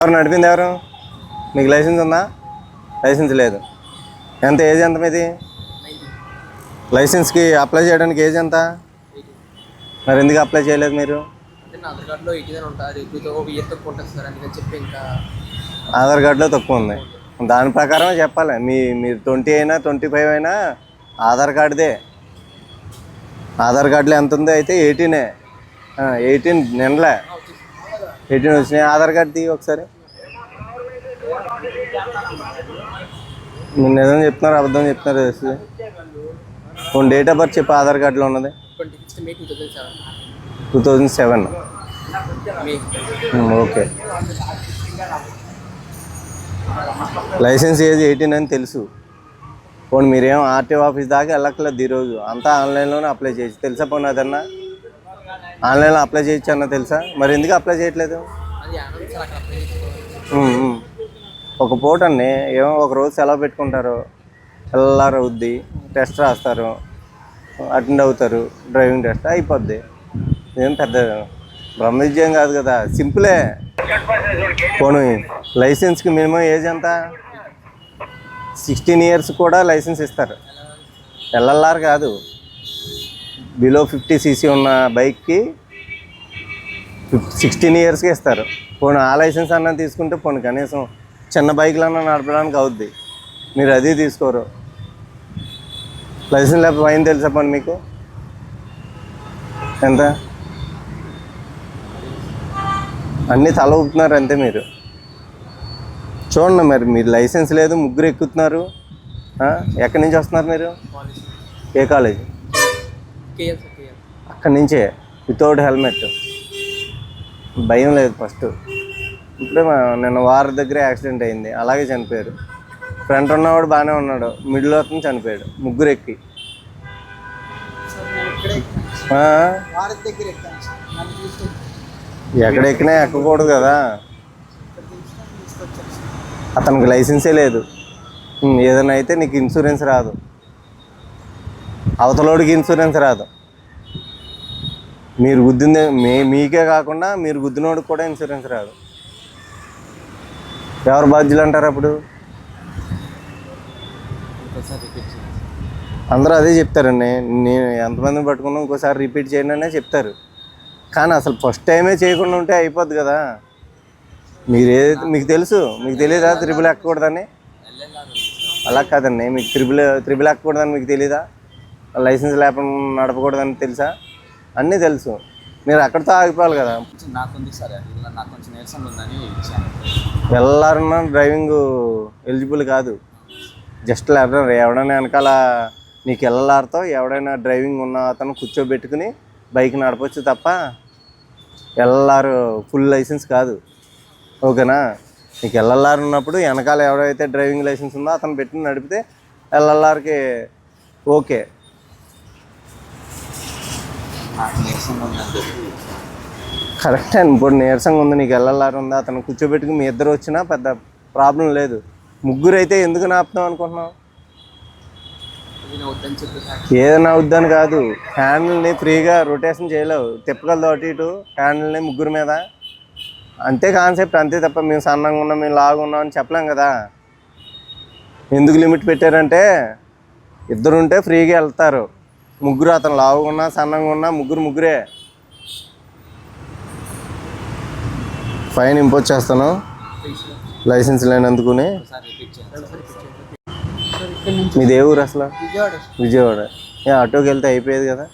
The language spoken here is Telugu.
ఎవరు నడిపింది ఎవరు? మీకు లైసెన్స్ ఉందా? లైసెన్స్ లేదు. ఎంత ఏజ్ ఎంత మీది? లైసెన్స్కి అప్లై చేయడానికి ఏజ్ ఎంత? మరి ఎందుకు అప్లై చేయలేదు మీరు? ఆధార్ కార్డులో తక్కువ ఉంది. దాని ప్రకారమే చెప్పాలి. మీరు 20 అయినా 25 అయినా ఆధార్ కార్డుదే. ఆధార్ కార్డులో ఎంత ఉందో అయితే 18 నిండలే. 18 వచ్చినాయి. ఆధార్ కార్డు తీయి ఒకసారి. మీరు నిజం చెప్తున్నారు అబద్ధం చెప్తున్నారు? కొన్ని డేట్ ఆఫ్ బర్త్ చెప్పి ఆధార్ కార్డులో ఉన్నది 2007. ఓకే. లైసెన్స్ ఏజ్ 18 అని తెలుసు. పోనీ మీరేం ఆర్టీఓ ఆఫీస్ దాకా వెళ్ళక్కర్లేదు. ఈరోజు అంతా ఆన్లైన్లోనే అప్లై చేయొచ్చు. తెలుసా? పోనీ అదన్నా ఆన్లైన్లో అప్లై చేయొచ్చు అన్న తెలుసా? మరి ఎందుకు అప్లై చేయట్లేదు? ఒక పూట అండి ఏమో ఒక రోజు సెలవు పెట్టుకుంటారు, ఎల్లారు అవుద్ది, టెస్ట్ రాస్తారు, అటెండ్ అవుతారు, డ్రైవింగ్ టెస్ట్ అయిపోద్ది. ఏం పెద్ద బ్రహ్మవిద్యం కాదు కదా, సింపులే. పోనీ లైసెన్స్కి మినిమం ఏజ్ ఎంత? 16 ఇయర్స్ కూడా లైసెన్స్ ఇస్తారు. ఎల్ఎల్ఆర్ కాదు, బిలో 50 cc ఉన్న బైక్కి 16 ఇయర్స్కి ఇస్తారు. పోనీ ఆ లైసెన్స్ అన్నా తీసుకుంటే పోనీ కనీసం చిన్న బైక్లన్నా నడపడానికి అవుద్ది. మీరు అది తీసుకోరు. లైసెన్స్ లేకపోతే ఫైన్ తెలుసా పోనీ మీకు ఎంత? అన్నీ తల ఊపుతున్నారు అంతే మీరు. చూడండి, మరి మీరు లైసెన్స్ లేదు, ముగ్గురు ఎక్కుతున్నారు. ఎక్కడి నుంచి వస్తున్నారు మీరు? ఏ కాలేజ్? అక్కడి నుంచే వితౌట్ హెల్మెట్. భయం లేదు ఫస్ట్. ఇప్పుడే నిన్న వారి దగ్గర యాక్సిడెంట్ అయింది, అలాగే చనిపోయారు. ఫ్రంట్ ఉన్నవాడు బాగానే ఉన్నాడు, మిడిల్ అతను చనిపోయాడు. ముగ్గురు ఎక్కి ఎక్కడెక్కినా ఎక్కకూడదు కదా. అతనికి లైసెన్సే లేదు. ఏదైనా అయితే నీకు ఇన్సూరెన్స్ రాదు, అవతలోడికి ఇన్సూరెన్స్ రాదు. మీరు గుద్దిందే మీకే కాకుండా మీరు గుద్దినోడికి కూడా ఇన్సూరెన్స్ రాదు. ఎవరు బాధ్యులు అంటారు అప్పుడు? అందరూ అదే చెప్తారండి. నేను ఎంతమందిని పట్టుకున్నా ఇంకోసారి రిపీట్ చేయండి అనే చెప్తారు. కానీ అసలు ఫస్ట్ టైమే చేయకుండా ఉంటే అయిపోద్ది కదా. మీరు ఏదైతే మీకు తెలుసు, మీకు తెలియదా త్రిబుల్ ఎక్కకూడదని? అలా కాదండి, మీకు త్రిబుల్ ఎక్కకూడదని మీకు తెలీదా? లైసెన్స్ లేకుండా నడపకూడదని తెలుసా? అన్నీ తెలుసు. మీరు అక్కడితో ఆగిపోవాలి కదా. వెళ్ళారన్నా డ్రైవింగ్ ఎలిజిబుల్ కాదు. Just learner. ఎవడైనా వెనకాల నీకు ఎల్ఎల్ఆర్తో ఎవడైనా డ్రైవింగ్ ఉన్న అతను కూర్చోబెట్టుకుని బైక్ నడపచ్చు తప్ప ఎల్ఎల్ఆర్ ఫుల్ లైసెన్స్ కాదు. ఓకేనా? నీకు ఎల్ఎల్ఆర్ ఉన్నప్పుడు వెనకాల ఎవడైతే డ్రైవింగ్ లైసెన్స్ ఉందో అతను పెట్టుకుని నడిపితే ఎల్ఎల్ఆర్కి ఓకే. కరెక్ట్ అండి. ఇప్పుడు నీరసంగా ఉంది, నీకు ఎల్ఎల్ఆర్ ఉందా, అతను కూర్చోబెట్టుకుని మీ ఇద్దరు వచ్చినా పెద్ద ప్రాబ్లం లేదు. ముగ్గురు అయితే ఎందుకు నాపుతాం అనుకుంటున్నావు? ఏదైనా వద్దని కాదు, హ్యాండిల్ని ఫ్రీగా రొటేషన్ చేయలేవు, తిప్పగలదు అటు ఇటు హ్యాండిల్ని ముగ్గురు మీద. అంతే కాన్సెప్ట్, అంతే తప్ప మేము సన్నంగా ఉన్నాం, మేము లాగా ఉన్నాం అని చెప్పలేం కదా. ఎందుకు లిమిట్ పెట్టారంటే ఇద్దరుంటే ఫ్రీగా వెళ్తారు, ముగ్గురు అతను లావుగా ఉన్నా సన్నంగా ఉన్నా ముగ్గురే. ఫైన్ ఇంపోజ్ చేస్తాను లైసెన్స్ లేనందుకుని. మీది ఏ ఊరు అసలు? విజయవాడ. ఆటోకి వెళ్తే అయిపోయేది కదా.